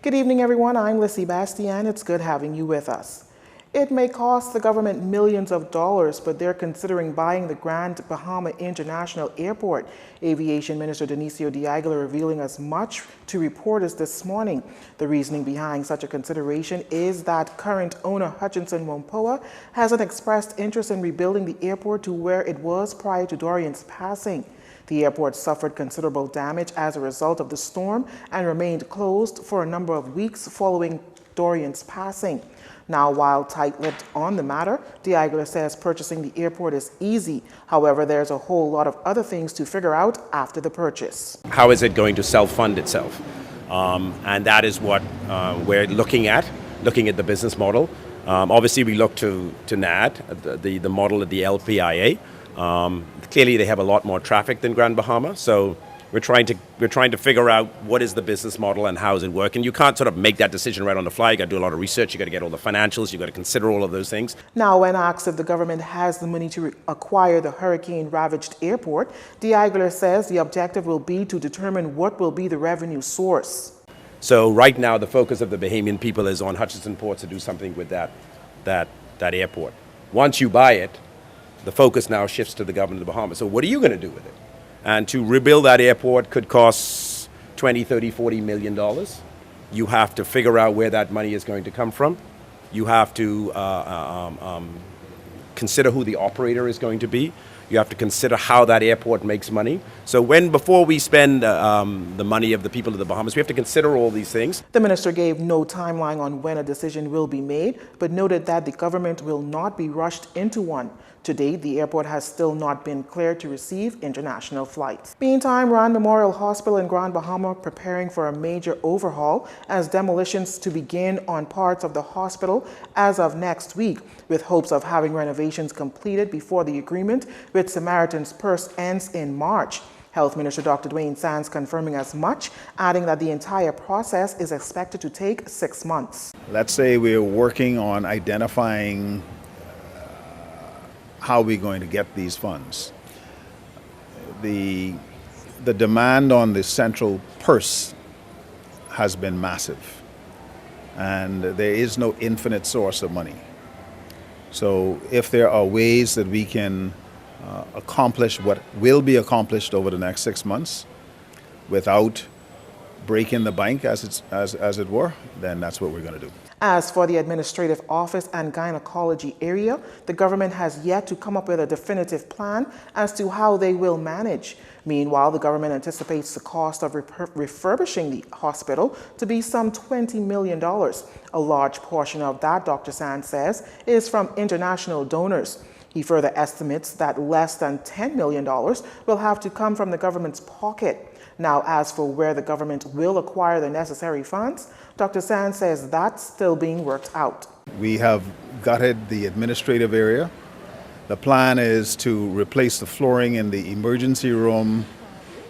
Good evening, everyone. I'm Lissy Bastian. It's good having you with us. It may cost the government millions of dollars, but they're considering buying the Grand Bahama International Airport. Aviation Minister Dionisio de Aguilar revealing as much to reporters this morning. The reasoning behind such a consideration is that current owner Hutchinson Whampoa hasn't expressed interest in rebuilding the airport to where it was prior to Dorian's passing. The airport suffered considerable damage as a result of the storm and remained closed for a number of weeks following Dorian's passing. Now, while tight-lipped on the matter, de Aguilar says purchasing the airport is easy. However, there's a whole lot of other things to figure out after the purchase. How is it going to self-fund itself? And that is what we're looking at the business model. Obviously, we look to NAD, the model of the LPIA. Clearly, they have a lot more traffic than Grand Bahama, so we're trying to figure out what is the business model and how does it work. And you can't sort of make that decision right on the fly. You got to do a lot of research. You got to get all the financials. You got to consider all of those things. Now, when asked if the government has the money to acquire the hurricane-ravaged airport, de Aguilar says the objective will be to determine what will be the revenue source. So right now, the focus of the Bahamian people is on Hutchinson Port to do something with that airport. Once you buy it, the focus now shifts to the government of the Bahamas. So what are you going to do with it? And to rebuild that airport could cost $20, $30, $40 million. You have to figure out where that money is going to come from. You have to consider who the operator is going to be. You have to consider how that airport makes money. So before we spend the money of the people of the Bahamas, we have to consider all these things. The minister gave no timeline on when a decision will be made, but noted that the government will not be rushed into one. To date, the airport has still not been cleared to receive international flights. Meantime, Rand Memorial Hospital in Grand Bahama preparing for a major overhaul as demolitions to begin on parts of the hospital as of next week, with hopes of having renovations completed before the agreement with Samaritan's Purse ends in March. Health Minister Dr. Dwayne Sands confirming as much, adding that the entire process is expected to take 6 months. Let's say we're working on identifying how we're going to get these funds. The demand on the central purse has been massive, and there is no infinite source of money. So if there are ways that we can accomplish what will be accomplished over the next 6 months without breaking the bank, as it were, then that's what we're going to do. As for the administrative office and gynecology area, the government has yet to come up with a definitive plan as to how they will manage. Meanwhile, the government anticipates the cost of refurbishing the hospital to be some $20 million. A large portion of that, Dr. Sands says, is from international donors. He further estimates that less than $10 million will have to come from the government's pocket. Now, as for where the government will acquire the necessary funds, Dr. Sands says that's still being worked out. We have gutted the administrative area. The plan is to replace the flooring in the emergency room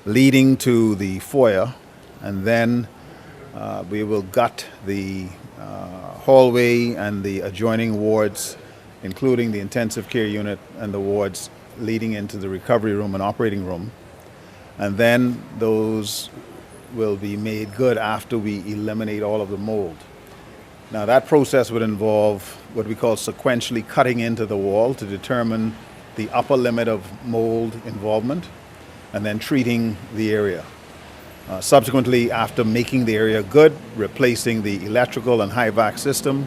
leading to the foyer, and then we will gut the hallway and the adjoining wards, including the intensive care unit and the wards leading into the recovery room and operating room. And then those will be made good after we eliminate all of the mold. Now, that process would involve what we call sequentially cutting into the wall to determine the upper limit of mold involvement and then treating the area. Subsequently, after making the area good, replacing the electrical and high-vac system,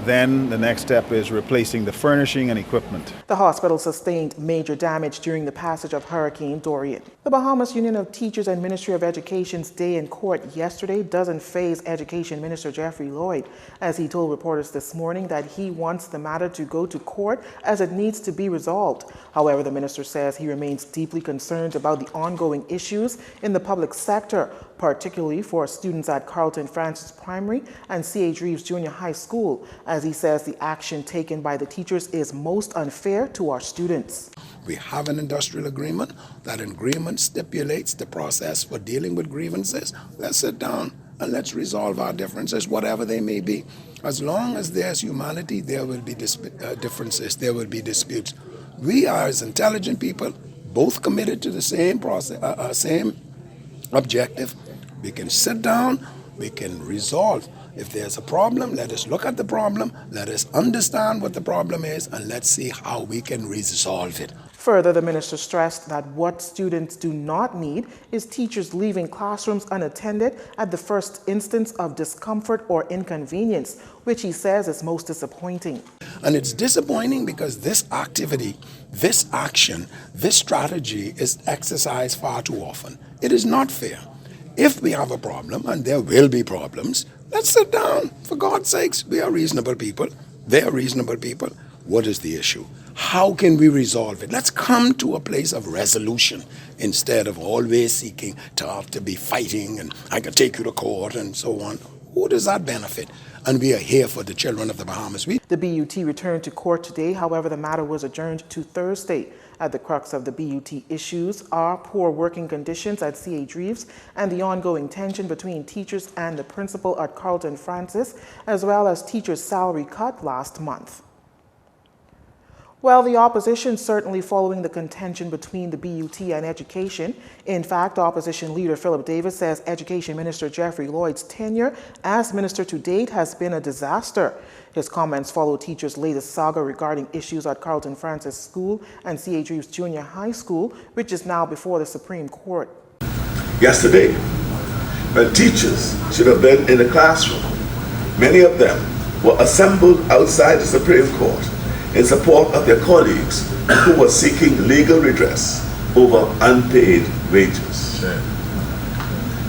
then the next step is replacing the furnishing and equipment. The hospital sustained major damage during the passage of Hurricane Dorian. The Bahamas Union of Teachers and Ministry of Education's day in court yesterday doesn't faze Education Minister Jeffrey Lloyd, as he told reporters this morning that he wants the matter to go to court as it needs to be resolved. However, the minister says he remains deeply concerned about the ongoing issues in the public sector, particularly for students at Carlton Francis Primary and C.H. Reeves Junior High School, as he says the action taken by the teachers is most unfair to our students. We have an industrial agreement. That agreement stipulates the process for dealing with grievances. Let's sit down and let's resolve our differences, whatever they may be. As long as there's humanity, there will be differences, there will be disputes. We are, as intelligent people, both committed to the same process, same objective. We can sit down, we can resolve. If there's a problem, let us look at the problem, let us understand what the problem is, and let's see how we can resolve it. Further, the minister stressed that what students do not need is teachers leaving classrooms unattended at the first instance of discomfort or inconvenience, which he says is most disappointing. And it's disappointing because this activity, this action, this strategy is exercised far too often. It is not fair. If we have a problem, and there will be problems, let's sit down. For God's sakes, we are reasonable people. They are reasonable people. What is the issue? How can we resolve it? Let's come to a place of resolution instead of always seeking to have to be fighting and I can take you to court and so on. Who does that benefit? And we are here for the children of the Bahamas. The BUT returned to court today. However, the matter was adjourned to Thursday. At the crux of the BUT issues are poor working conditions at C.H. Reeves and the ongoing tension between teachers and the principal at Carlton Francis, as well as teachers' salary cut last month. Well, the opposition certainly following the contention between the BUT and education. In fact, opposition leader Philip Davis says Education Minister Jeffrey Lloyd's tenure as minister to date has been a disaster. His comments follow teachers' latest saga regarding issues at Carlton Francis School and C.H. Reeves Junior High School, which is now before the Supreme Court. Yesterday, when teachers should have been in the classroom, many of them were assembled outside the Supreme Court in support of their colleagues who were seeking legal redress over unpaid wages.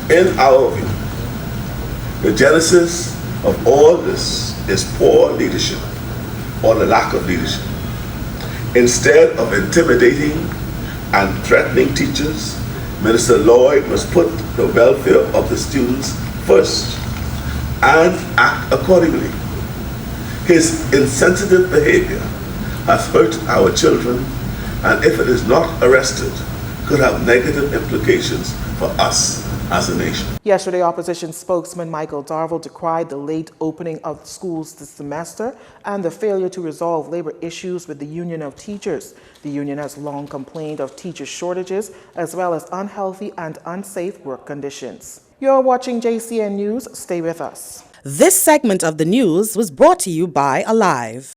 In our view, the genesis of all this is poor leadership or the lack of leadership. Instead of intimidating and threatening teachers, Minister Lloyd must put the welfare of the students first and act accordingly. His insensitive behavior has hurt our children, and if it is not arrested, could have negative implications for us as a nation. Yesterday, opposition spokesman Michael Darville decried the late opening of schools this semester and the failure to resolve labor issues with the Union of Teachers. The union has long complained of teacher shortages as well as unhealthy and unsafe work conditions. You're watching JCN News. Stay with us. This segment of the news was brought to you by Alive.